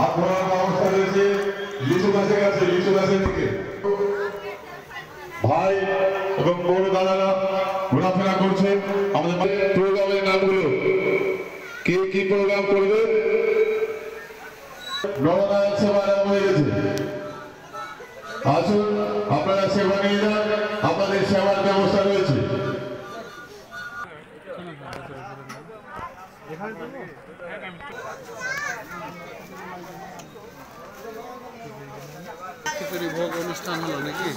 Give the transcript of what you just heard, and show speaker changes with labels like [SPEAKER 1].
[SPEAKER 1] আপনার অবস্থা রয়েছে লিচু গাছের কাছে, লিচু গাছের দিকে ভাই এবং বড় দাদারা ঘোরাফেরা করছেন। আমাদের প্রোগ্রামের নামগুলো কে কি প্রোগ্রাম করবে? নবনায়ক সেবা হয়ে গেছে, আসুন আপনারা সেবা নিয়ে যান, আপনাদের সেবার ব্যবস্থা রয়েছে।
[SPEAKER 2] ভোগ অনুষ্ঠান হলো নাকি?